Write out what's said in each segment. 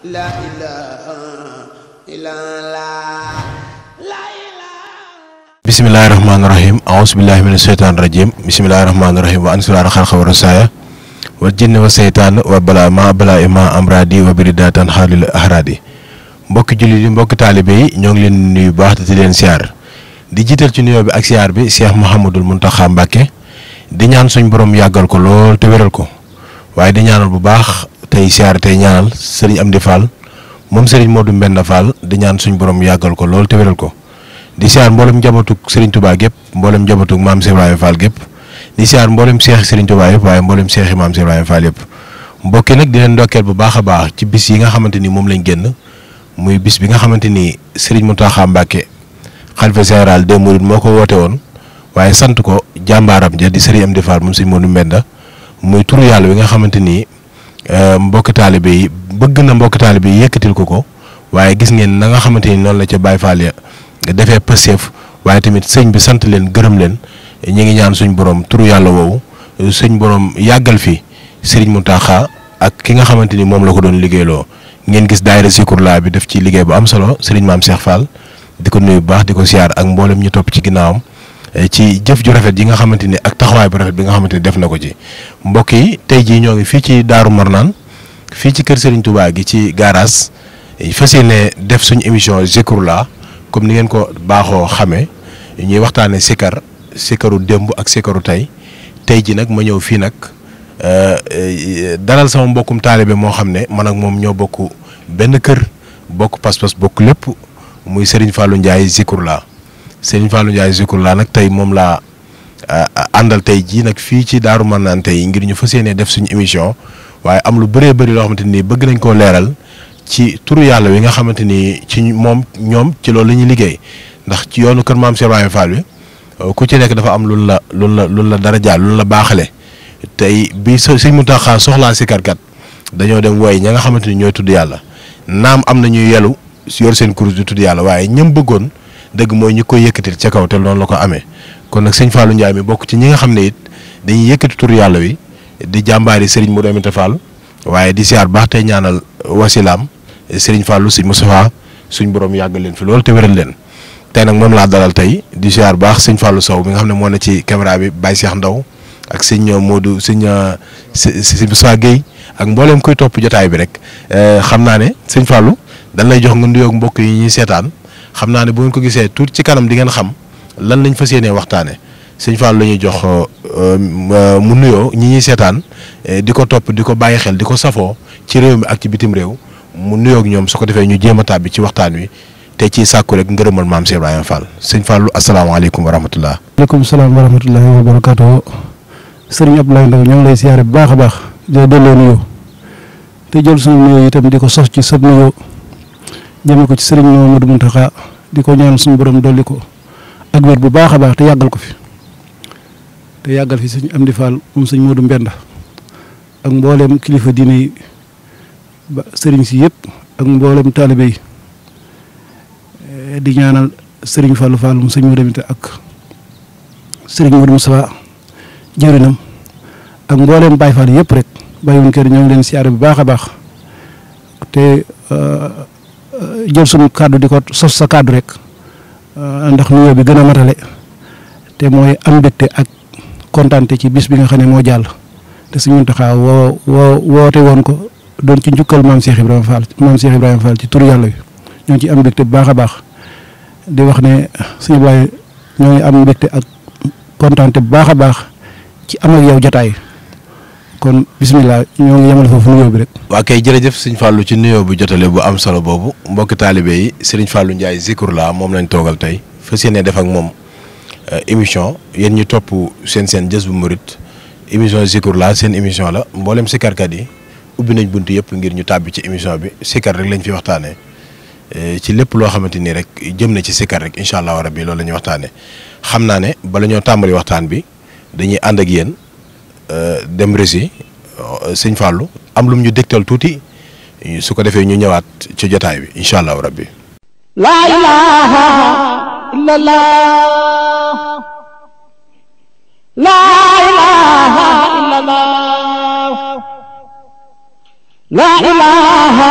La ilaha illallah. Bismillahirrahmanirrahim. A'udzubillahi minasyaitonir rajim. Bismillahirrahmanirrahim. Wa ansulara khalqa wa rasaya wa jinni wa saytan wa bala ima amradi wa biridatan halil ahradi. Mbokk jullit yi mbokk taalibe yi ñoo ngi leen nuyu baax te di leen siyaar di jiital ci nuyoo bi ak siyaar bi Cheikh Mouhamadul Mountakha Mbacké di ñaan suñ borom yàggal ko lool te wéral ko waaye di ñaanal bu baax tey siyaar tey ñaanal Serigne Amdi Fall moom Serigne Modou Mbenda Fall di ñaan suñ borom yàggal ko lool te wéral ko di siyaar mboolem njabootug Serigne Touba gépp mboolem njabootug Maam Cheikh Ibrahima Fall gépp di siyaar mboolem Cheikh Serigne Touba yëpp waaye mboolem Cheikh Maam Cheikh Ibrahima Fall yëpp mbokki nag di leen ndokkeel bu baax a baax ci bis yi nga xamante ni moom lañ génn muy bis bi nga xamante ni Serigne Mountakha Mbacké xalifa général des Mourides moo ko woote woon waaye sant ko jàmbaaram ja di Serigne Amdi Fall moom Serigne Modou Mbenda muy turu yàlla wi nga xamante ni mbokk taalibe yi bëgg na mbokk taalibe yi yëkkatil ko waaye gis ngeen na nga xamante ni noonu la ca Baye Fall ya defee pëseef waaye tamit sëñ bi sant leen gërëm leen ñu ngi ñaan suñ borom turu yàlla woowu suñ borom yàggal fi Serigne Mountakha ak ki nga xamante ni moom la ko doon liggéeyloo ngeen gis daayira Zikrullah bi def ci liggéey bu am solo Serigne Maam Cheikh Fall di ko nuyu bu baax di ko siyaar ak mboolem ñu topp ci ginnaawam ci jëf ju rafet yi nga xamante ni ak taxawaay bu rafet bi nga xamante ni def na ko ci mbokk yi tey jii ñoo ngi fii ci Daaru Marnaan fii ci kër Serigne Touba gi ci garage fas yéene def suñu émission Zikrullah comme ni ngeen ko baaxoo xamee ñuy waxtaanee sikaru démb ak sikaru tey ji nag ma ñëw fii nag dalal sama mbokkum taalibe moo xam ne man ak moom ñoo bokk benn kër bokk pas-pas bokk lépp muy Serigne Fallou Ndiaye Zikrullah Serigne Fallou Ndiaye Zikrullah nag tey moom laa àndal tey jii nag fii ci Daaru Marnaan tey ngir ñu fas yéene def suñu émission waaye am lu bëree bëri loo xamante ni bëgg nañ koo leeral ci turu yàlla wi nga xamante ni ci moom ñoom ci loolu la ñuy liggéey ndax ci yoonu kër Maam Cheikh Ibrahima Fall bi ku ci nekk dafa am lu la dara jaal lu la baaxale tey bi Sëñ Mountakha soxlaa sikarkat dañoo dem woy ña nga xamante ni ñooy tudd yàlla naam am na ñuy yelu yor seen kurus di tudd yàlla waaye ñëm bëggoon dëgg mooy ñi koy yëkkatil ca kaw te noonu la ko amee kon nag sëñ Fallou Ndiaye mi bokk ci ñi nga xam ne it dañuy yëkkati turu yàlla wi di jàmbaari Serigne Modou Aminta Fall waaye di siyaar baax tey ñaanal wasilaam Serigne Fallou sëñ Moustapha suñ borom yàggal leen fi loolu te wéral leen tey nag moom laa dalal tey di siyaar baax sëñ Fallou Sow mi nga xam ne moo ne ci caméra bi Baye Cheikh Ndaw ak sëñ Modou sëñ Moustapha Guèye ak mbooleem koy topp jotaay bi rek xam naa ne sëñ Fallou dañ lay jox nga nuyoog mbokk yi ñuy seetaan xam naa ne bu ngeen ko gisee tuuti ci kanam di ngeen xam lan lañ fas yéenee waxtaane sëñ Fallou la ñuy jox mu nuyoo ñi ñuy seetaan di ko topp di ko bàyyi xel di ko safoo ci réew mi ak ci bitim réew mu nuyoog ñoom su ko defee ñu jéem a tàbbi ci waxtaan wi te ci sàkku rek ngërëmal Maam Cheikh Ibrahima Fall sëñ Fallou asalaamaaleykum wa rahmatullah. waaleykum salaam wa rahmatullahi wa barakaatuh. Sëriñ Abdoulaye Ndaw ñoo ngi lay siyaare bu baax a baax di delloo nuyoo te jël suñu nuyoo itam di ko sos ci sab nuyoo jëme ko ci sëriñ Modou Mountakha di ko ñaan suñu borom dolli ko ak wér bu baax a baax te yàggal ko fi te yàggal fi sëñ Amdi Fall moom sëñ Modou Mbenda ak mboolem kilifa diine yi ba sëriñ si yëpp ak mboolem taalibe yi di ñaanal sëriñ Fallou Fall moom sëñ Modou Mbenda ak sëriñ Modou Moustapha jërinam ak mboolem Baye Fall yëpp rek bàyyiwuñ kër ñoo ngi leen siyaare bu baax a baax te jël suñu kàddu di ko sos sa kàddu rek ndax nuyoo bi gën a matale te mooy am mbégte ak kontaante ci bis bi nga xam ne moo jàll te Sëñ Mountakha woote woon ko doon ci njukkal Maam Cheikh Ibrahima Fall ci turu yàlla bi ñoo ngi ci am mbégte bu baax a baax di wax ne sëñ Ibrahima ñoo ngi am mbégte ak kontaante bu baax a baax ci am ak yow jotaay kon bisimilah ñoo ngi yemale foofu nuyoo bi rek. waa kay jërëjëf sëñ Fallou ci nuyoo bu jotale bu am solo boobu mbokki taalibe yi Serigne Fallou Ndiaye Zikrullah moom lañ toogal tey fas yéene def ak moom émission yéen ñu topp seen Jazboul Mouride émission Zikrullah seen émission la mboolem sikarkat yi ubbi nañ bunt yëpp ngir ñu tàbbi ci émission bi sikar rek lañ fi waxtaanee ci lépp loo xamante ni rek jëm na ci sikar rek incha allah rabbi loolu la ñuy waxtaanee xam naa ne bala ñoo tàmbali waxtaan bi dañuy ànd ak yéen. dem rési sëñ Fallou am lum ñu dégtal tuuti su ko defee ñu ñëwaat ci jotaay bi incha allahu rabbi La ilaha illallah La ilaha illallah La ilaha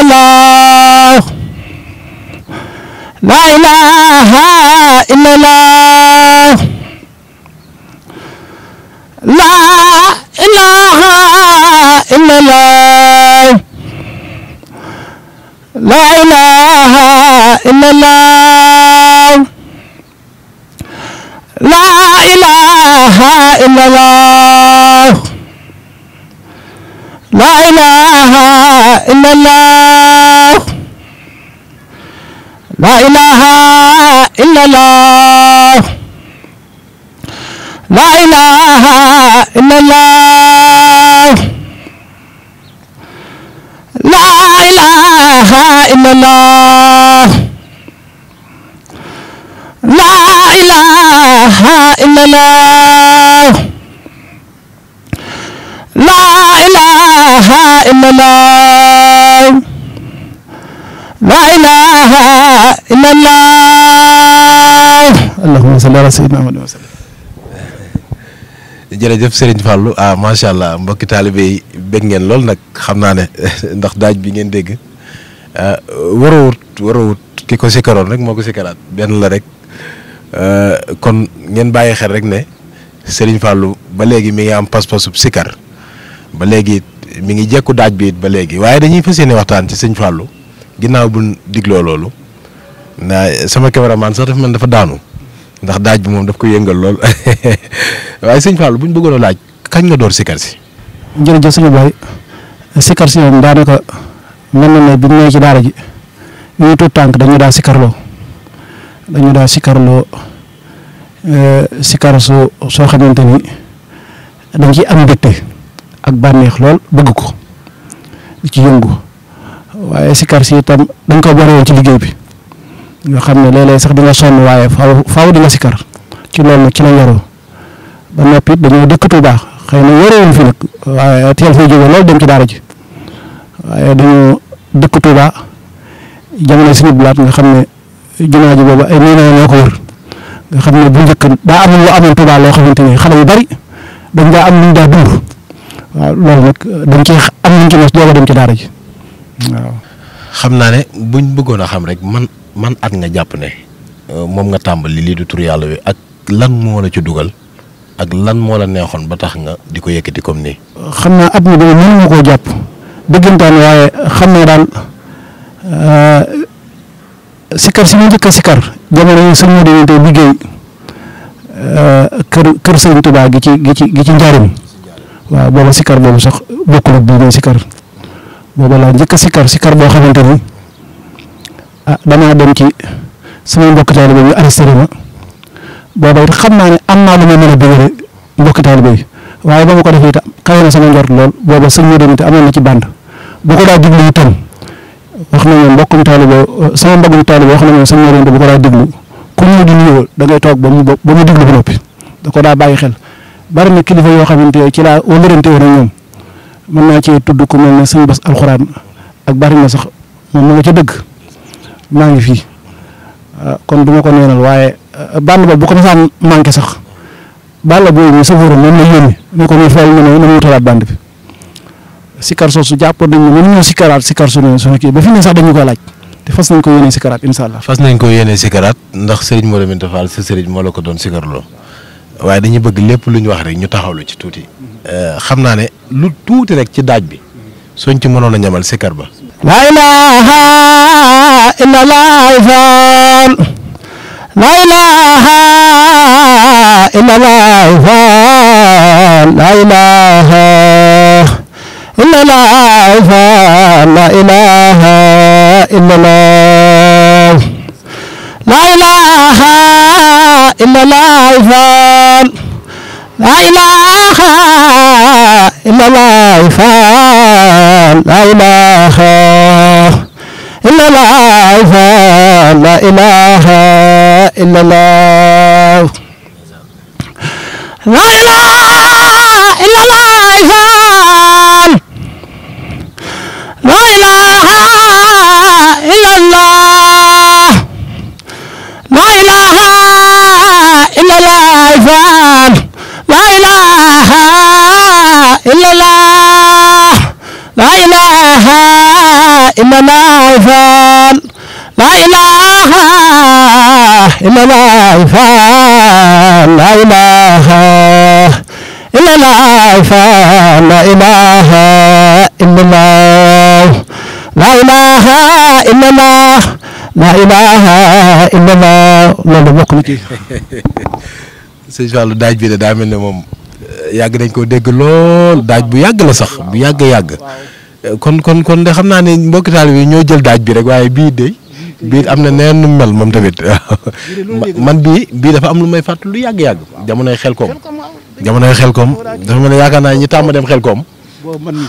illallah la ilaha illallah la ilaha illallah la ilaha illallah la ilaha illallah la ilaha illallah la ilaha illallah la ilaha illallah la ilaha illallah la ilaha illallah la ilaha illallah la ilaha illallah allahumma salli ala sayyidina Muhammad wa sallam. jërëjëf Serigne Fallou macha allah mbokki taalibe yi bég ngeen lool nag xam naa ne ndax daaj bi ngeen dégg warawut ki ko sikaroon rek moo ko sikaraat benn la rek kon ngeen bàyyi xel rek ne Serigne Fallou ba léegi mi ngi am pas-pasub sikar ba léegi mi ngi jekku daaj bi it ba léegi waaye dañuy fas yéene waxtaan ci sëñ Fallou ginnaaw bu digloo loolu ndax sama cameraman sax dafa mel dafa daanu ndax daaj bi moom daf ko yëngal lool waaye sëñ Fallou bu ñu bëggoon a laaj kañ nga door sikar si. jërëjëf sëñ Baye sikar si moom daanaka mel na ne bi ñu ñëwee ci daara ji ñu tuut tànk dañu daa sikarloo sikar soo xamante ni dañ ciy am mbégte ak bànneex lool bëgg ko di ci yëngu waaye sikar si itam dañ ko boole woon ci liggéey bi nga xam ne léeg-léeg sax di nga sonn waaye faaw di nga sikar ci loolu nag ci la yaroo ba noppi dañoo dëkk Tuuba xëy na yorewuñ fi nag waaye teel fay jóge loolu dem ci daara ji waaye dañoo dëkk Tuuba jamono suñu blaat nga xam ne jumaa ji boobu ay millions ñoo ko wër nga xam ne bu njëkk daa am lu amoon Tuuba loo xamante ni xale yu bari dañ daa am lu ñu daa dund waaw loolu nag dañ ci am luñ ci mos doog a dem ci daara ji waaw. xam naa ne buñ bëggoon a xam rek man at nga jàpp ne moom nga tàmbali lii du tur yàlla wi ak lan moo la ci dugal ak lan moo la neexoon ba tax nga di ko yëkkati comme nii. xam naa at mi dama mënuma koo jàpp dëggantaan waaye xam naa daal sikar si ma njëkk a sikar jamono yi sëñ Modou tey liggéey kër sëñ Touba gi ci njaarim waaw booba sikar boobu sax bokkul ak bii may sikar booba laa njëkk a sikar boo xamante ni damaa dem ci sama mbokk taalibe bi arrêté ma booba it xam naa ne am naa lu ma mën a déglu mbokk taalibe yi waaye ba ma ko defee itam kawe na sama njort lool booba sëñ Modou te amoon na ci bànd bu ko daa diglu itam wax nañu mbokkum taalibe sama mbokkum taalibe wax nañu sëñ Modou bu ko daa diglu ku ñëw di nuyoo da ngay toog ba mu diglu ba noppi da ko daa bàyyi xel bari na kilifa yoo xamante ne ci laa wëlërante woon ak ñoom mën naa cee tudd ku mel ne sëñ Bass alxuraan ak bari na sax moom ma nga ca dëgg maa ngi fii kon du ma ko neenal waaye bànn ba bu ko masaan manqué sax bàll boobu ñu safara moom la yónni ne ko muy fayal na mu wutalaat bànd bi sikar soosu jàppoon nañ ne mënuñoo sikaraat sikar suñu kii ba fi ne sax dañu ko laaj te fas nañ ko yéene sikaraat incha allah. fas nañ ko yéene sikaraat ndax Serigne Modou Minta Fall sa Serigne moo la ko doon sikarloo waaye dañuy bëgg lépp lu ñu wax rek ñu taxawlu ci tuuti. xam naa ne lu tuuti rek ci daaj bi soñ ci mënoon a ñamal sikar ba. la ilaha illallah faal la ilaha illallah faal la ilaha illallah faal la ilaha illallah la ilaha illallah faal la ilaha illallah faal la ilaha illallah faal la ilaha illallah la ilaha illallah faal la ilaha illallah la ilaha illallah faal la ilaha illallah la ilaha illallah faal la ilaha illallah faal la ilaha illallah faal la ilaha illallah la ilaha illallah la ilaha illallah loolu bokk na ci. sëñ Fallou daaj bi de daa mel ne moom yàgg nañ ko dégg lool daaj bu yàgg la sax bu yàgg kon de xam naa ne mbokki taal bi ñoo jël daaj bi rek waaye bii am na neen nu mel moom tamit man bii dafa am lu may fàttali lu yàgg jamonoy Xelkom dafa mel ne yaakaar naa ñi tàmm dem Xelkom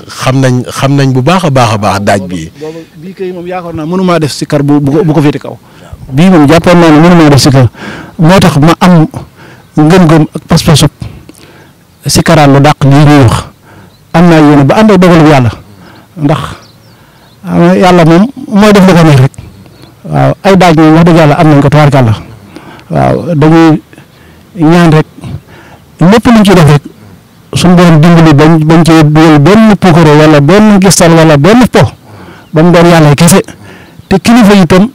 xam nañ bu baax a baax daaj bii. bii kay moom yaakaar naa mënumaa def si kar bu ko féete kaw. bii moom jàppoon naa ne mënumaa def si kar moo tax ma am ngëm-ngëm ak pas-pasu si karaan lu dàq lii ñuy wax am naa yéene ba ànd ak dogalu yàlla ndax yàlla moom mooy def lu ko neex rek waaw ay daaj moom wax dëgg yàlla am nañ ko tabaarkàlla waaw dañuy ñaan rek lépp luñ ci def rek suñu borom dimbali bañ ci dugal benn puukare wala benn gistal wala benn po ba mu doon yàlla kese te kilifa yi itam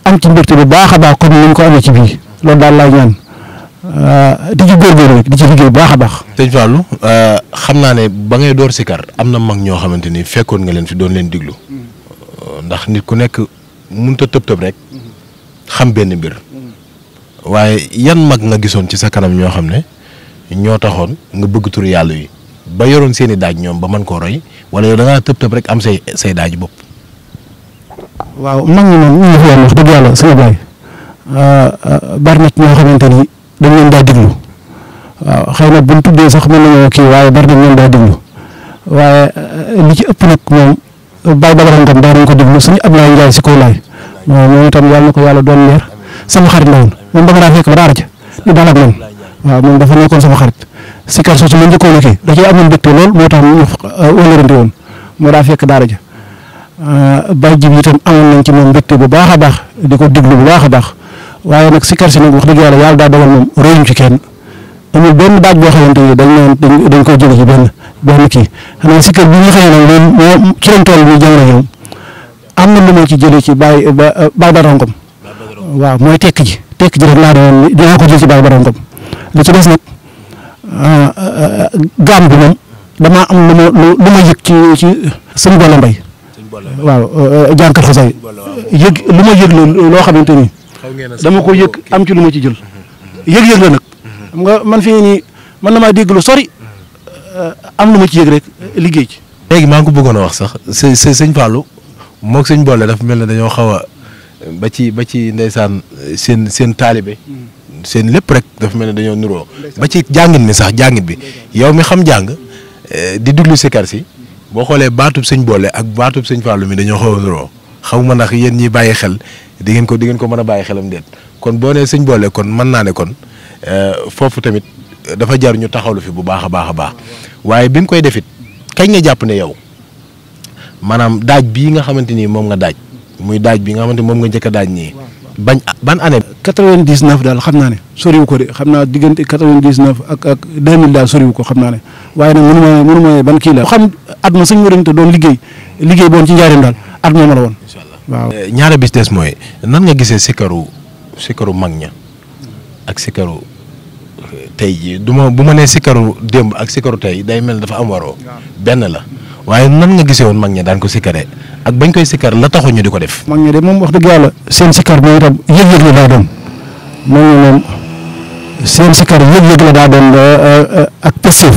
am ci mbégte bu baax a baax comme ni ñu ko amee ci bii loolu daal laay ñaan di ci góorgóorlu rek di ci liggéey bu baax a baax. sëñ Fallou xam naa ne ba ngay door sikar am na mag ñoo xamante ni fekkoon nga leen fi doon leen diglu ndax nit ku nekk mënut a tëb rek xam benn mbir waaye yan mag nga gisoon ci sa kanam ñoo xam ne ñoo taxoon nga bëgg turu yàlla yi ba yoroon seen i daaj ñoom ba mën koo roy wala yow da ngaa tëb rek am say daaj bopp. waaw mag ñi moom ñu ngi fi woon wax dëgg yàlla sëñ Baye bari na ñoo xamante ni dañ leen daa diglu waaw xëy na buñ tuddee sax mën nañoo kii waaye bari nañ leen daa diglu waaye li ci ëpp nag moom Baye Badara Ngom daa nañ ko diglu suñu Abdoulaye Ndiaye si kaw laay moom itam yàlla na ko yàlla doon leer sama xarit la woon moom dama daa fekk ba daara ja di daal ak man waaw moom dafa nekkoon sama xarit si kar soosu ma njëkkoon a kii da cee amoon mbégte lool moo tax ñu wëlërante woon moo daa fekk daara ja Baye Jib itam amoon nañ ci moom mbégte bu baax a baax di ko diglu bu baax a baax waaye nag si kar si nag wax dëgg yàlla daa dogal moom royuñ ci kenn amul benn daaj boo xamante ni dañ koy jëlee ci benn kii xanaa si kër bi nga xam ne nag moom ci lañ toll bi jamono yow am na lu ma ci jëlee ci Baye Badara Ngom waaw mooy tekk ji rek laa doon dinaa ko jël ci Baye Badara Ngom li ci des nag gaam bi moom damaa am lu ma yëg ci sëñ Bola Mbaye waaw jànkat xosay yëg lu ma yëg loo xamante ni dama ko yëg am ci lu ma ci jël yëg-yëg la nag xam nga man fii nii man na maa dégg lu sori am lu ma ci yëg rek liggéey ci. léegi maa ngi ko bëggoon a wax sax sëñ Fallou moog sëñ Boole dafa mel ne dañoo xaw a ba ci ndeysaan seen taalibe seen lépp rek dafa mel ne dañoo nuroo ba ci jàngit mi sax jàngit bi yow mi xam jàng di déglu sikar si boo xoolee baatub sëñ Boole ak baatub sëñ Fallou mi dañoo xaw a nuroo xaw ma ndax yéen ñi bàyyi xel di ngeen ko mën a bàyyi xelam déet kon boo nee sëñ Boole kon mën naa ne kon foofu tamit dafa jar ñu taxawlu fi bu baax a baax waaye bi nga koy defit kañ nga jàpp ne yow maanaam daaj bii nga xamante ni moom nga daaj muy daaj bi nga xamante ni moom nga njëkk a daaj nii ban année. 99 daal xam naa ne soriwu ko de xam naa diggante 99 ak 2000 daal soriwu ko xam naa ne waaye nag mënu ma ban kii la xam at ma sëñ Mourante doon liggéey boon ci njaareem daal at moom la woon. waaw ñaara bis des mooy nan nga gisee sikaru mag ña ak sikaru tey jii bu ma nee sikaru démb ak sikaru tey day mel dafa am waroo benn la waaye nan nga gisee woon mag ña daan ko sikaree ak bañ koy sikar la taxu ñu di ko def. mag ña de moom wax dëgg yàlla seen sikar moom itam yëg-yëg la daa doon moom seen sikar yëg-yëg la daa doon ak pësëf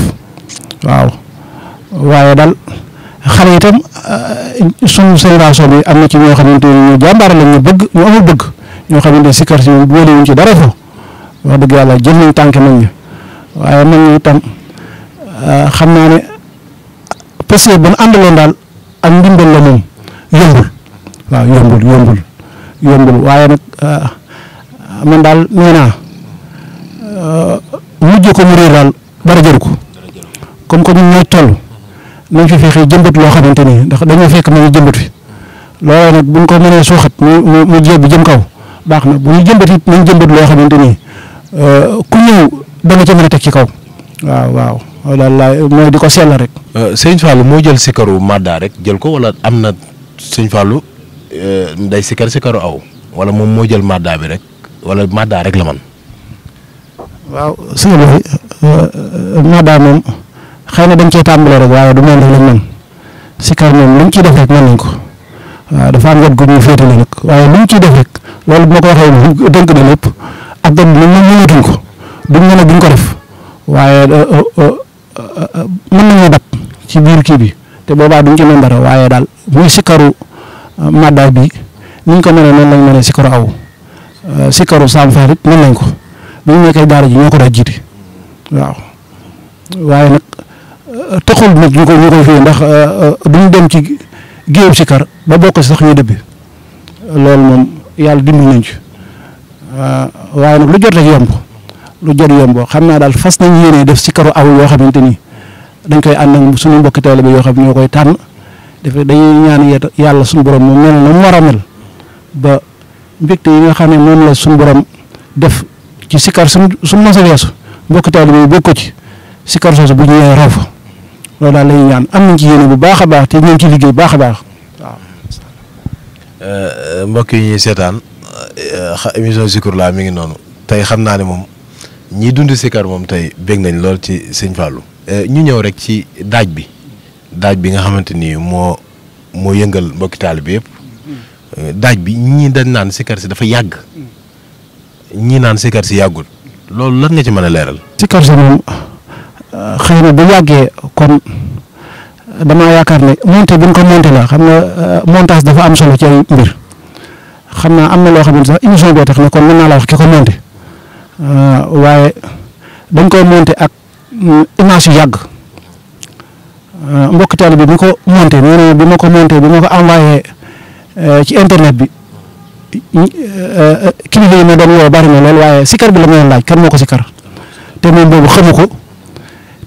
waaw waaye daal xale itam suñu génération bi am na ci ñoo xamante ni ñu jàmbaare lañ ñu bëgg ñu amul bëgg ñoo xamante sikar si boolewuñ ci dara fo wax dëgg yàlla jël nañ tànk mag ñi waaye mag ñi itam xam naa ne pësëf ba nu àndaloon daal ak ndimbal la moom yombul waaw yombul waaye nag man daal nee naa mujj ko mu réer daal dara jëru ko comme que ñun ñooy toll nañ fi fexe jëmbat loo xamante ni ndax dañoo fekk ma ñu jëmbat fi looloo nag buñ ko mënee suuxat mu jéeb bi jëm kaw baax na bu ñu jëmbat it nañ jëmbat loo xamante ni ku ñëw da nga ca mën a teg ci kaw waaw daal laay mooy di ko sell rek. Sëñ Fallou moo jël sikaru Madda rek jël ko wala am na sëñ Fallou day sikaru aw wala moom moo jël madda bi rek wala madda rek la man. waaw sëñ bi madda moom xëy na dañ cee tàmbalee rek waaye du moom rek lañ mën sikar moom luñ ciy def rek mën nañ ko waaw dafa am wet gu ñu féetale nag waaye luñ ciy def rek loolu bu ma ko waxee dënk na lépp ak gan bi ñun mënatuñ ko duñ mën a duñ ko def waaye mën nañoo dab ci biir kii bi te boobaa duñ ci mën dara waaye daal muy sikaru madda bi niñ ko mënee noonu lañ mënee sikaru aw sikaru saam faar it mën nañ ko bu ñu nekkee daara ji ñoo ko daa jiite waaw waaye nag taxul nag ñu koy fii ndax duñ dem ci géew sikar ba bokk si sax ñu dëbbi loolu moom yàlla dimbali nañ ci waaye nag lu jot rek yomb lu jot yomb xam naa daal fas nañ yéene def sikaru aw yoo xamante ni dañ koy ànd ak suñu mbokki taalibe yoo xam ne ñoo koy tànn dafa dañuy ñaan yàlla suñu borom moom mel na mu war a mel ba mbégte yi nga xam ne moom la suñu borom def ci sikar suñ mos a weesu mbokki taalibe yi bokk ko ci sikar soosu bu ñëwee raw fa loolu daal la ñuy ñaan am nañ ci yéene bu baax a baax te ñu ngi ci liggéey baax a baax waaw. mbokk yi ñuy seetaan émission Zikroulahi mi ngi noonu tey xam naa ne moom ñiy dund sikar moom tey bég nañ lool ci sëñ Fallou. ñu ñëw rek ci daaj bi nga xamante ni moo yëngal mbokki taalibe yëpp daaj bi ñii dañ naan sikar si dafa yàgg ñii naan sikar si yàggul loolu lan nga ci mën a leeral. sikar si moom xëy na bu yàggee kon damaa yaakaar ne monté bi ñu ko monté la xam nga montage dafa am solo ci ay mbir xam naa am na loo xamante sax émission boo tax ne kon mën naa la wax ki ko monté waaye dañ koy monté ak image yu yàgg mbokk taalibe bi ko monté nee na bi ma ko monté bi ma ko envoyé ci internet bi kilifa yi ma doon woo bari na lool waaye sikar bi la ma laaj kan moo ko sikar te moom boobu xamu ko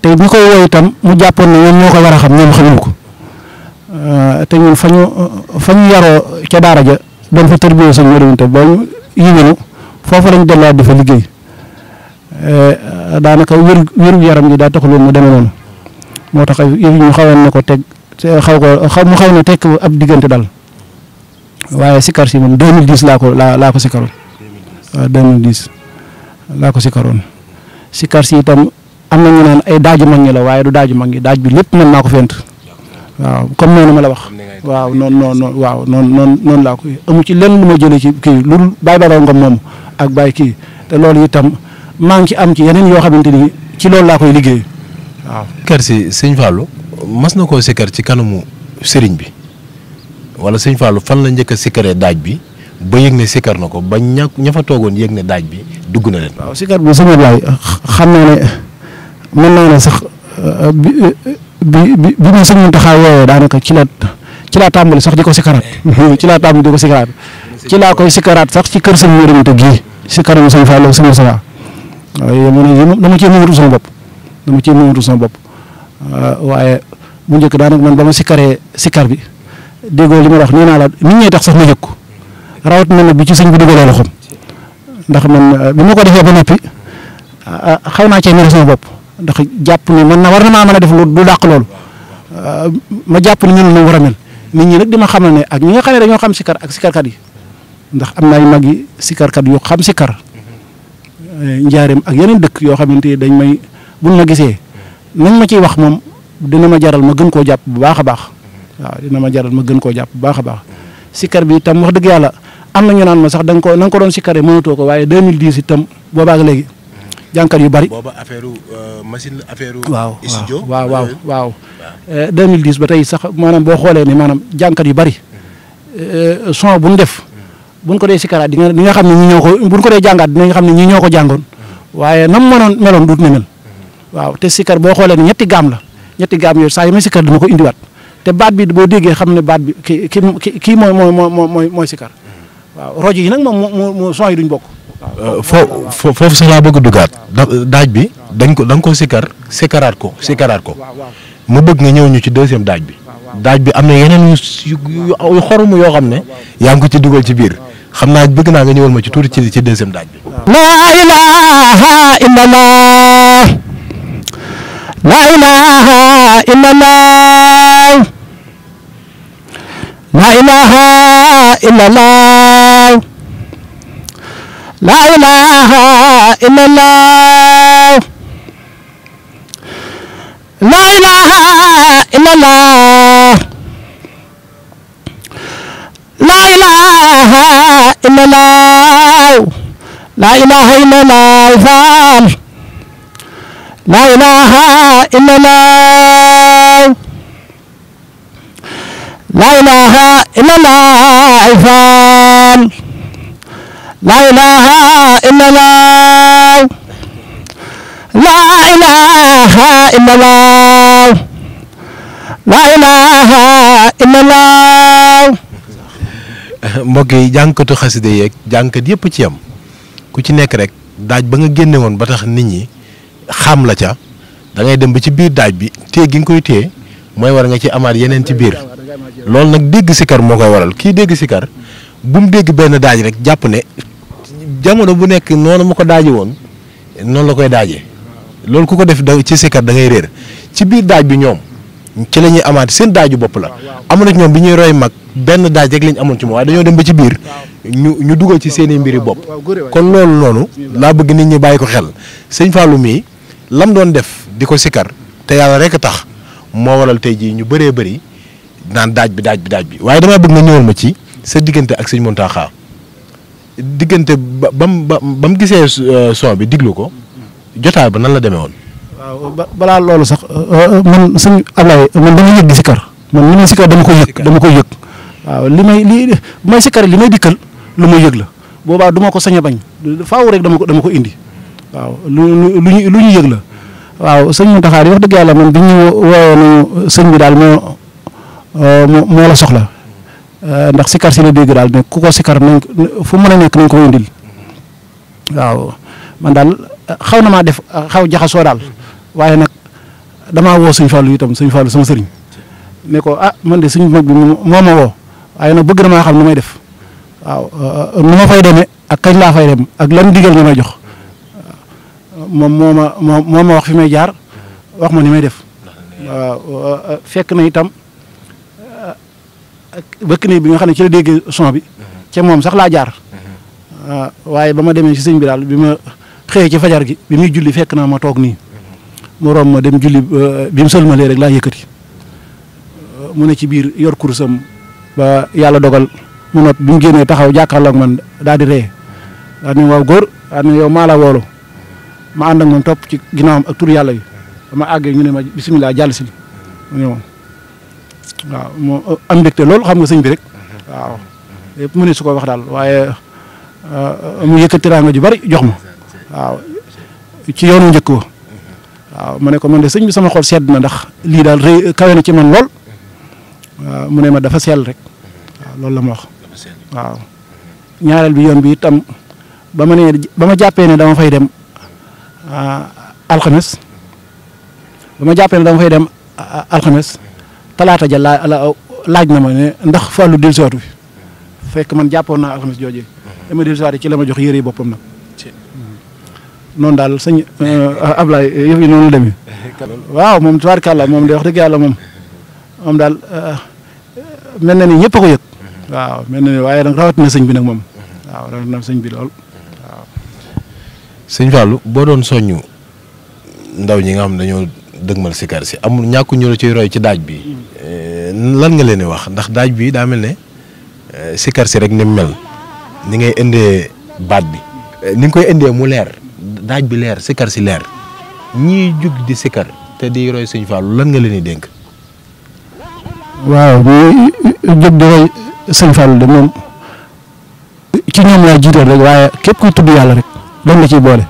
te ñi koy woo itam mu jàppoon ne ñoom ñoo ko war a xam ñoom xamuñu ko te ñun fa ñu yaroo ca daara ja doon fa tërbiyoo sëñ Modou te boo ñu yënganu foofu lañ delluwaat di fa liggéey daanaka wéru yaram gi daa taxul woon mu demee noonu moo tax yëf ñu xawoon na ko teg mu xaw na tekk ab diggante dal waaye sikar si moom 2010 laa ko sikaroon waaw 2010 laa ko sikaroon sikar si itam am na ñu naan ay daaju mag ñi la waaye du daaju mag ñi daaj bi lépp mën naa ko fent waaw comme noonu ma la wax waaw noonu laa ko amu ci lenn lu ma jëlee ci kii lu bàyyi Badara Ngom moom ak bàyyi kii te loolu itam maa ngi ci am ci yeneen yoo xamante ni ci loolu laa koy liggéey waaw. sikar si sëñ Fallou mas na koo sikar ci kanamu sëriñ bi wala sëñ Fallou fan la njëkk a sikaree daaj bi ba yëg ne sikar na ko ba ña fa toogoon yëg ne daaj bi dugg na leen. waaw sikar bi sama laay xam naa ne mën naa ne sax bi ma sëñ Mountakha woowee daanaka ci laa tàmbali sax di ko sikaraat ci laa tàmbali di ko sikaraat ci laa koy sikaraat sax ci kër sëñ Mouride gii sikaramu sëñ Fallou sëñ Moussa waaye dama cee mënatu sama bopp waaye bu njëkk daanaka man ba ma sikaree sikar bi déggoo li ma wax nee naa la nit ñee tax sax ma yëg ko rawat na nag bi ci sëñ bi dugalee loxoom ndax man bi ma ko defee ba noppi xaw naa cee mere sama bopp ndax jàpp ne man war na maa mën a def lu dàq loolu ma jàpp ne ñun ñu war a mel nit ñi nag di ma xamal ne ak ñi nga xam ne dañoo xam sikar ak sikarkat yi ndax am na ay mag yi sikarkat yu xam sikar njaareem ak yeneen dëkk yoo xamante ni dañ may buñ ma gisee nañ ma ciy wax moom dina ma jaral ma gën koo jàpp bu baax a baax waaw dina ma jaral ma gën koo jàpp bu baax a baax sikar bi itam wax dëgg yàlla am na ñu naan ma sax da nga ko doon sikaree mënatoo ko waaye 2010 itam boobaag léegi jànkat yu bari. booba affaire machine affaire. waaw studio waaw 2010 ba tey sax maanaam boo xoolee ne maanaam jànkat yu bari son bu ñu def buñ ko dee sikaraat di nga xam ne ñi ñoo ko buñ ko dee jàngaat dinañ xam ne ñi ñoo ko jàngoon waaye nam meloon duut na mel waaw te sikar boo xoolee ne ñetti gaam yooyu saa yi ma sikar dama ko indiwaat te baat bi boo déggee xam ne baat bi kii mooy sikar waaw rojo yi nag moom son yi duñ bokk. foofu sax laa bëgg a duggaat daaj bi da nga ko sikaraat ko mu bëgg nga ñëw ñu ci deuxième daaj bi am na yeneen yu xorumu yoo xam ne yaa ngi ko ci dugal ci biir xam naa bëgg naa nga ñëwal ma ci tuuti ci deuxième daaj bi. laa ilaaha illallah laa ilaaha illallah la ilaha illallah la ilaha illallah la ilaha illallah la ilaha illallah la ilaha illallah faal la ilaha illallah la ilaha illallah faal la ilaha illallah la ilaha illallah la ilaha illallah. mbokk yi jànkatu xaside yeeg jànkat yëpp ci yam ku ci nekk rek daaj ba nga génne woon ba tax nit ñi xam la ca da ngay dem ba ci biir daaj bi téye gi nga koy téye mooy war nga ci amaat yeneen ci biir loolu nag dégg sikar moo koy waral kii dégg sikar bu mu dégg benn daaj rek jàpp ne jamono bu nekk noonu ma ko daaje woon noonu la koy daajee loolu ku ko def ci sikar da ngay réer ci biir daaj bi ñoom ci la ñuy amaat seen daaju bopp la amoon na ñoom bi ñuy roy mag benn daaj rek lañ amoon ci moom waaye dañoo dem ba ci biir ñu dugal ci seen i mbiri bopp kon loolu noonu laa bëgg nit ñi bàyyi ko xel sëñ Fallou mii lam doon def di ko sikar te yàlla rek a tax moo waral tey jii ñu bëree bëri naan daaj bi waaye damaa bëgg nga ñëwal ma ci sa diggante ak sëñ Mountakha diggante ba mu gisee son bi diglu ko jotaay ba nan la demee woon. waaw balaa loolu sax man sëñ Ablaye man dama yëg di sikar man li may sikar dama koy yëg waaw li may sikar li may dikkal lu may yëg la boobaa du ma ko sañ a bañ faaw rek dama ko indi waaw lu ñu yëg la waaw sëñ Mountakha di wax dëgg yàlla man bi ñu woowee nañu sëñ bi daal moo la soxla ndax sikar si la dégg daal ne ku ko sikar nañ fu mën a nekk nañ ko indil waaw man daal xaw na maa def xaw jaxasoo daal waaye nag damaa woo sëñ Fallou itam sëñ Fallou sama sëriñ ne ko man de sëñ mag bi moo ma woo waaye nag bëgg na maa xam nu may def waaw nu ma fay demee ak kañ laa fay dem ak lan digal nga may jox moom moo ma wax fi may jaar wax ma ni may def waaw fekk na itam bëkk ne bi nga xam ne ci la déggee son bi ca moom sax laa jaar waaye ba ma demee ci sëñ bi daal bi ma xëyee ci fajar gi bi muy julli fekk na ma toog nii mu romb ma dem julli bi mu sëlmalee rek laa yëkkati mu ne ci biir yor kursam ba yàlla dogal mu not bi mu génnee taxaw jàkkaarloog man daal di ree daal ni waaw góor daal ni yow maa la woolu ma ànd ak moom topp ci ginnaawam ak tur yàlla yi dama àggee ñu ne ma bisimilah jàll si li waaw moo am mbégte loolu xam nga sëñ bi rek waaw yëpp mu ne su ko wax daal waaye mu yëkkati teraanga ju bari jox ma waaw ci yoonu njëkk wa waaw ma ne ko man de sëñ bi sama xol sedd na ndax lii daal rëy kawe na ci man lool waaw mu ne ma dafa sell rek waaw loolu la ma wax waaw ñaareel bi yoon bi itam ba ma jàppee ne dama fay dem alxames talaata ja laaj na ma ne ndax Fallou dellusiwaatu fi fekk man jàppoon naa alxames joojee dama dellusiwaat ci la ma jox yére yi boppam nag noonu daal sëñ Ablaye yëf yi noonu la demee waaw moom tubaarkàlla moom de wax dëgg yàlla moom daal mel na ni ñëpp a ko yëg waaw mel na ni waaye nag rawatina sëñ bi nag moom waaw rawatina sëñ bi lool waaw. sëñ Fallou boo doon soññu ndaw ñi nga xam dañoo dëgmal sikar si amul ñàkku ñu la ciy roy ci daaj bi lan nga leen di wax ndax daaj bi daa mel ne sikar si rek ni mu mel ni ngay indee baat bi ni nga koy indee mu leer daaj bi leer sikar si leer ñii jug di sikar te di roy sëñ Fallou lan nga leen di dénk. waaw ñi jóg di roy sëñ Fallou de moom ci ñoom laa jiital rek waaye képp kuy tudd yàlla rek dañ la ciy boole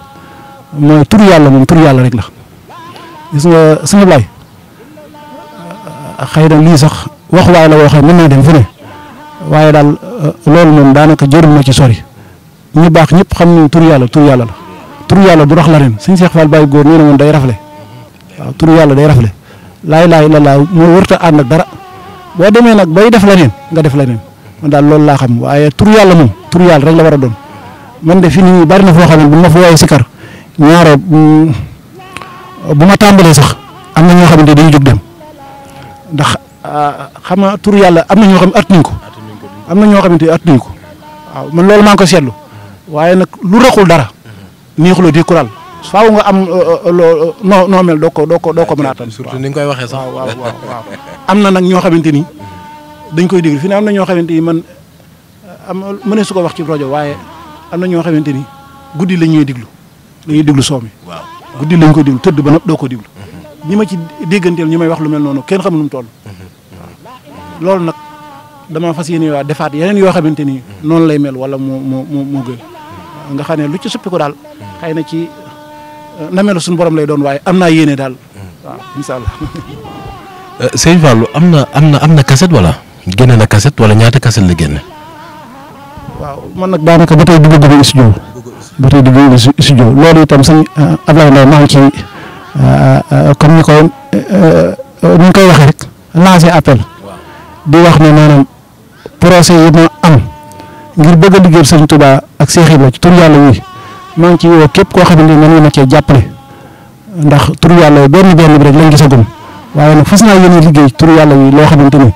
mooy tur yàlla moom tur yàlla rek la gis nga sëñ Ablaye xëy na lii sax wax waay la woo xam ne mën naa dem fu ne waaye daal loolu moom daanaka jërul na ci sori ñu baax ñëpp xam ne tur yàlla la tur yàlla du rax la ren sëñ Cheikh Fall Baye góor nee na moom day rafle waaw tur yàlla day rafle laa ilaaha illallaah moo wërta ànd ak dara boo demee nag bay def leneen nga def leneen man daal loolu laa xam waaye tur yàlla moom tur yàlla rek la war a doon man de fi nii bari na foo xam ne bu ma fa woowee sikar ñaare bu ma tàmbalee sax am na ñoo xamante dañuy jóg dem ndax xam nga tur yàlla am na ñoo xam at nañ ko am na ñoo xamante ni at nañ ko waaw man loolu maa ngi ko seetlu waaye nag lu raxul dara neexuloo di kural faaw nga am noo mel doo ko mën a attan. surtout ni nga koy waxee sax. waaw am na nag ñoo xamante ni dañ koy déglu fi ne am na ñoo xamante ni man mënee su ko wax ci rajo waaye am na ñoo xamante ni guddi la ñuy déglu soo mi. waaw guddi lañ ko déglu tëdd ba nopp doo ko déglu. ñi ma ci dégganteel ñi may wax lu mel noonu kenn xamul nu mu toll. loolu nag dama fas yéene waa defaat yeneen yoo xamante ni noonu lay mel wala moo gën nga xam ne lu ci suppi ko daal xëy na ci na mel suñu borom lay doon waaye am naa yéene daal waaw incha allah. sëñ Fallou am na cassette wala génne na cassette wala ñaata cassette la génne. waaw man nag daanaka ba tey duggaguma studio loolu itam sëñ Ablaye Ndao maa ngi ci comme ni ñu koy waxee rek lancer appel di wax ne maanaam procès yi ma am ngir bëgg a liggéeyal sëñ Touba ak Cheikh Ibra ci tur yàlla wi maa ngi ci woo képp koo xamante ne mën nga ma cee jàppale ndax tur yàlla benn bi rek lañ gisagum waaye nag fas naa yéene liggéey ci tur yàlla wi loo xamante ni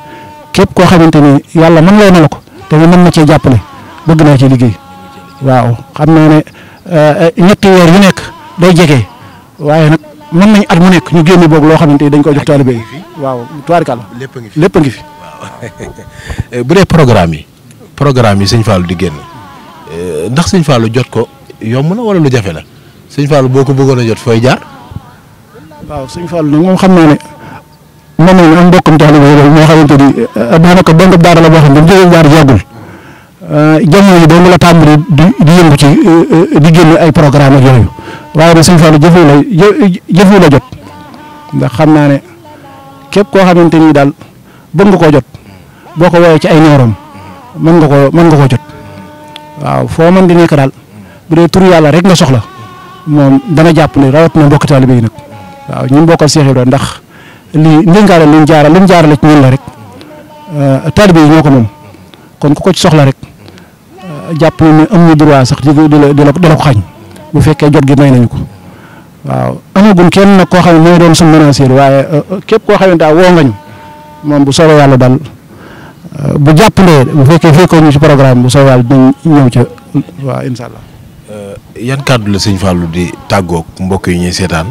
képp koo xamante ni yàlla mën loo na la ko te nga mën ma cee jàppale bëgg naa ci liggéey waaw xam naa ne ñetti weer yu nekk day jege waaye nag mën nañ at mu nekk ñu génne boog loo xamante ni dañ koy jox taalibe yi waaw tubaarkàlla lépp a ngi fi. bu dee programme yi sëñ Fallou di génn ndax sëñ Fallou jot ko yomb na wala lu jafe la sëñ Fallou boo ko bëggoon a jot fooy jaar. waaw sëñ Fallou nag moom xam naa ne mën nañu am mbokkam taalibe yi moo xamante ni daanaka dongab daara la boo xam ne dañu jógee jaar yàggul jamono yi dong la tàmbali di yëngu ci di génn ay programme ak yooyu waaye nag sëñ Fallou jëfu la jot ndax xam naa ne képp koo xamante ni daal bëgg nga koo jot boo ko woowee ci ay numéros mën nga koo jot waaw foo mën di nekk daal bu dee tur yàlla rek nga soxla moom dana jàpp ne rawat na mbokk taalibe yi nag waaw ñu bokkal Cheikh Ibra ndax lii ndénkaane liñ jaarale ci ñun la rek taalibe yi ñoo ko moom kon ku ko ci soxla rek jàpp ne am ñu droit sax di la ko xañ bu fekkee jot gi may nañu ko waaw amagun kenn nag koo xam ne mooy doon suñu menancier waaye képp koo xamante woo nga ñu moom bu soobee yàlla daal bu jàppalee bu fekkee fekkoo ñu ci programme bu soobee yàlla dinañ ñëw ca waaw incha allah. yan kàddu la sëñ Fallou di tàggoog mbokk yi ñuy seetaan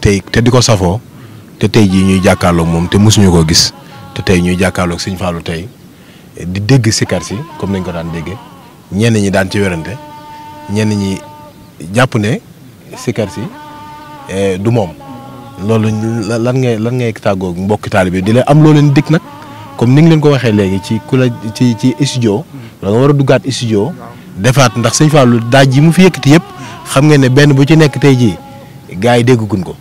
tey te di ko safoo te tey jii ñuy jàkkaarloog moom te mosuñu koo gis te tey ñuy jàkkaarloog sëñ Fallou tey di dégg sikar si comme nañ ko daan déggee ñenn ñi daan ci werante ñenn ñi jàpp ne sikar si du moom loolu lan ngay tàggoog mbokki taalibe di leen am loo leen dikk nag comme ni nga leen ko waxee léegi ci ku la ci studio da nga war a duggaat studio defaat ndax sëñ Fallou daaj yi mu fi yëkkati yëpp xam nga ne benn bu ci nekk tey jii gars yi dégguñ ko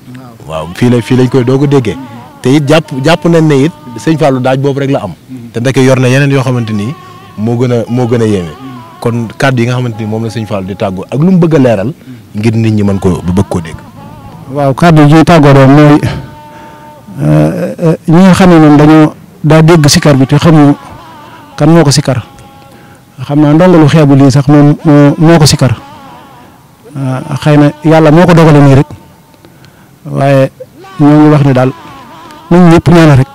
waaw fii lañ koy doog a déggee te it jàpp nañ ne it sëñ Fallou daaj boobu rek la am te ndeke yor na yeneen yoo xamante ni moo gën a yéeme kon kàddu yi nga xamante ni moom la sëñ Fallou di tàggoo ak lu mu bëgg a leeral ngir nit ñi mën ko bëgg koo dégg. waaw kàddu yi ñuy tàggoo doon mooy ñi nga xam ne moom dañoo daa dégg sikar bi te xamu kan moo ko sikar xam naa ndongalu xeebu lii sax moom moo ko sikar xëy na yàlla moo ko dogale nii rek waaye ñoo ngi wax ne daal ñun ñëpp ñaanal rek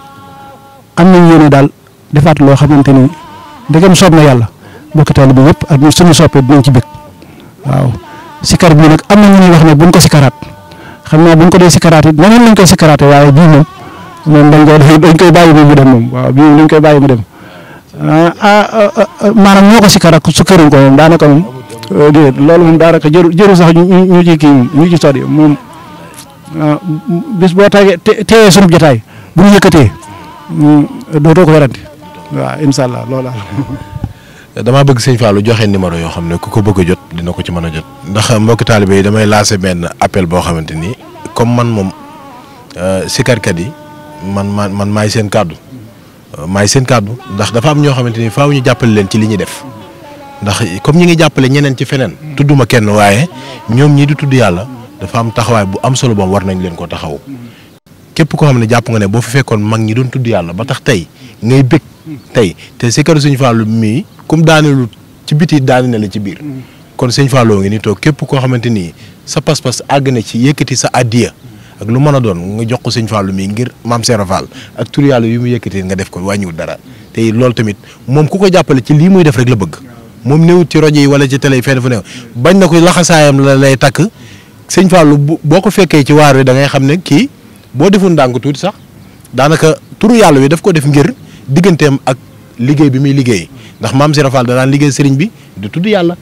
am nañ yéene daal defaat loo xamante ni ndegem soob na yàlla bokk taalibe bi yëpp ak suñu soppee dinañ ci bëgg waaw sikar bi nag am na ñu ñuy wax ne buñ ko sikaraat xam naa buñ ko dee sikaraat it neneen lañ koy sikaraate waaye bii moom dañ koy bàyyi mu dem moom waaw bii moom dañ koy bàyyi mu dem maanaam ñoo ko sikar ak su këriñ ko moom daanaka moom déedéet loolu moom daanaka jëru sax ñu ci kii ñu ci sori moom bis boo teewee sunub jotaay bu ñu yëkkatee dootoo ko werante waaw incha allah loolu damaa bëgg sëñ Fallou joxe numéro yoo xam ne ku ko bëgg a jot dina ko ci mën a jot ndax mbokki taalibe yi damay lancé benn appel boo xamante ni comme man moom sikarkat yi man maay seen kàddu ndax dafa am ñoo xamante ni faaw ñu jàppale leen ci li ñuy def ndax comme ñi ngi jàppale ñeneen ci feneen tudduma kenn waaye ñoom ñii di tudd yàlla dafa am taxawaay bu am solo boom war nañ leen ko taxaw képp koo xam ne jàpp nga ne boo fi fekkoon mag ñi doon tudd yàlla ba tax tey ngay bëgg tey te sikaru sëñ Fallou mii comme daanelu ci biti daane na la ci biir kon sëñ Fallou ngi ni toog képp koo xamante ni sa pas-pas àgg na ci yëkkati sa addiya ak lu mën a doon nga jox ko sëñ Fallou mi ngir maam Serap Fall ak tur yàlla yu mu yëkkatee nga def ko wàññiwul dara te loolu tamit moom ku ko jàppale ci lii muy def rek la bëgg moom néewut ci rajo yi wala ci télé yi fenn fu ne bañ na ko laxasaayam la lay takk sëñ Fallou boo ko fekkee ci waar wi da ngay xam ne kii boo defoon ndànk tuuti sax daanaka turu yàlla wi daf ko def ngir digganteem ak liggéey bi muy liggéey ndax maam Serap Fall da daan liggéey sëriñ bi di tudd yàlla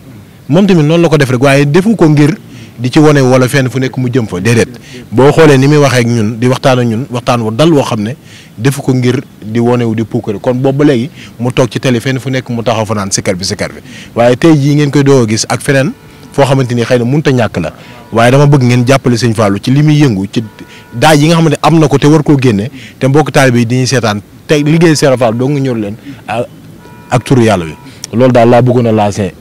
moom tamit noonu la ko def rek waaye defu ko ngir di ci wane wala fenn fu nekk mu jëm fa déedéet boo xoolee ni muy waxee ak ñun di waxtaan ak ñun waxtaan wu dal woo xam ne defu ko ngir di wane wu di puukare kon boobu ba léegi mu toog ci télé fenn fu nekk mu taxaw fa naan sikar bi waaye tey jii ngeen koy doo a gis ak feneen foo xamante ni xëy na mënut a ñàkk la waaye dama bëgg ngeen jàppale sëñ Fallou ci li muy yëngu ci daaj yi nga xam ne am na ko te war koo génne te mbokk taalibe yi dañuy seetaan tey liggéey Serap Fall doo nga ñor leen ak turu yàlla wi loolu daal laa bëggoon a lancé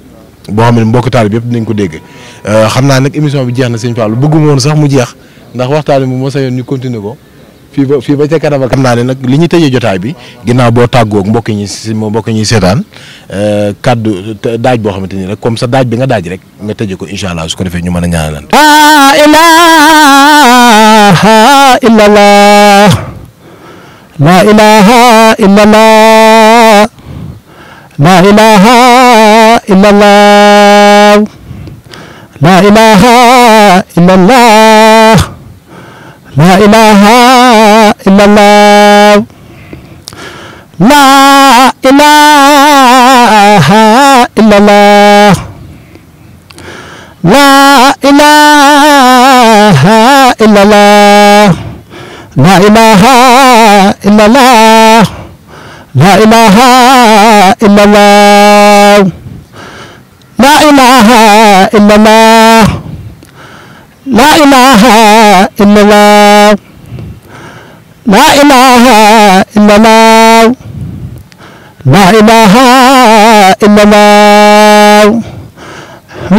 boo xam ne mbokk taalibe yëpp dinañ ko dégg xam naa nag émission bi jeex na sëñ Fallou bëgguma woon sax mu jeex ndax waxtaan bi moo sa yoon ñu continuer ko fii ba ca kanam xam naa ne nag li ñu tëjee jotaay bi ginnaaw boo tàggoog mbokk ñi seetaan kaddu daaj boo xamante ni rek comme ça daaj bi nga daaj rek nga tëjee ko incha allah su ko defee ñu mën a ñaanalante. laa ilaaha illallah laa ilaaha illallah laa ilaaha illallah laa ilaaha illallah laa ilaaha illallah laa ilaaha illallah laa ilaaha illallah laa ilaaha illallah laa ilaaha illallah laa ilaaha illallah laa ilaaha illallah laa ilaaha illallah laa ilaaha illallah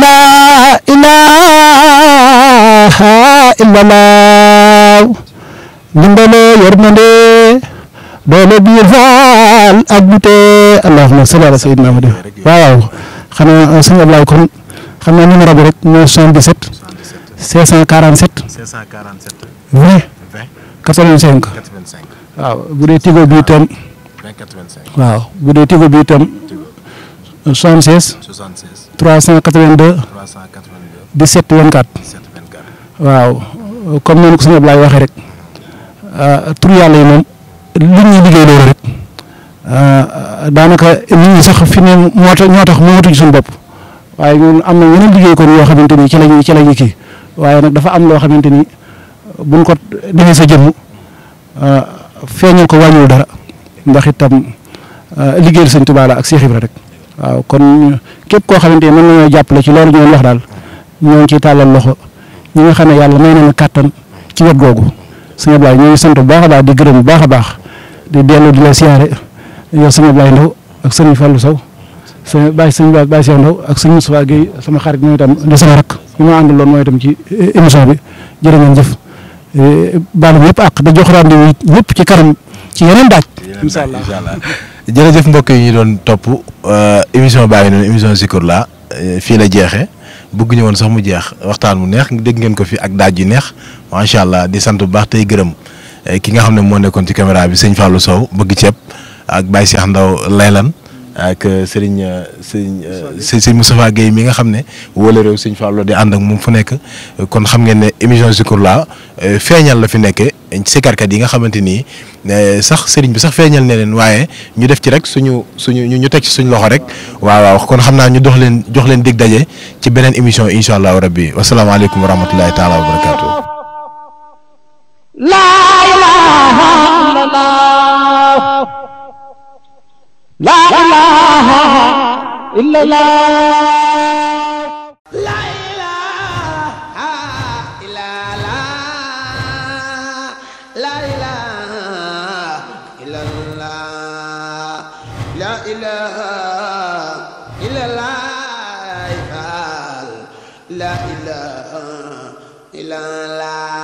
laa ilaaha illallah ndimbale yërmande doole biir faal ak bute allahumma salli ala sayyidina Muhammad waaw xanaa sëñ Ablaye kon xam naa numéro bi rek mooy 77 547 20 85 waaw bu dee tigo bi itam waaw bu dee tigo bi itam 76 382 17 24 waaw comme noonu ko sëñ Ablaye waxee rek tur yàlla yi moom li ñuy liggéey loolu rek daanaka nit ñi sax fi ne ñoo tax moomatuñ suñu bopp waaye ñun am na yeneen liggéey kon yoo xamante ni ci lañu kii waaye nag dafa am loo xamante ni buñ ko defee sa jëmm feeñal ko wàññiwul dara ndax itam liggéeyal sëñ Tuubaa la ak Seex Ibra rek waaw kon képp koo xamante ni mën nañoo jàppale ci loolu ñu leen wax daal ñoo ngi ciy tàllal loxo ñi nga xam ne yàlla may nañu kàttan ci wet googu sëñ Ablaye ñoo ngi sant bu baax a baax di gërëm bu baax a baax di dellu di la siyaare yow sëñ Ablaye Ndaw ak sëñ Fallou Sow sëñ Baye Cheikh Ndaw ak sëñ Moustapha Guèye sama xarit mooy itam di sama rak ñu ma àndaloon mooy itam ci émission bi jërë ngeen jëf baal ñëpp ak da jox rendez-vous ñëpp ci kanam ci yeneen daaj incha allah jërëjëf mbokk yi ñu doon topp émission baa ngi noonu émission Zikroullah fii la jeexee bëgg ñu woon sax mu jeex waxtaan mu neex dégg ngeen ko fi ak daaj yu neex macha allah di sant bu baax tey gërëm ki nga xam ne moo nekkoon ci caméra bi sëñ Fallou Sow bëgg ceeb ak Baye Cheikh Ndaw Laylan ak sëñ Moustapha Guèye mi nga xam ne wala réew sëñ Fallou di ànd ak moom fu nekk kon xam ngeen ne émission Zikroullah feeñal la fi nekkee sikarkat yi nga xamante ni sax sëriñ bi sax feeñal ne leen waaye ñu def ci rek ñu teg ci suñu loxo rek waaw kon xam naa ñu jox leen dig daje ci beneen émission incha allahu rabbi wasalaamaaleykum wa rahmatullahi taala wa barakaatu. laa ilaaha illallah laa ilaaha illallah laa ilaaha illallah laa ilaaha illallah laa ilaaha illallah laa ilaaha illallah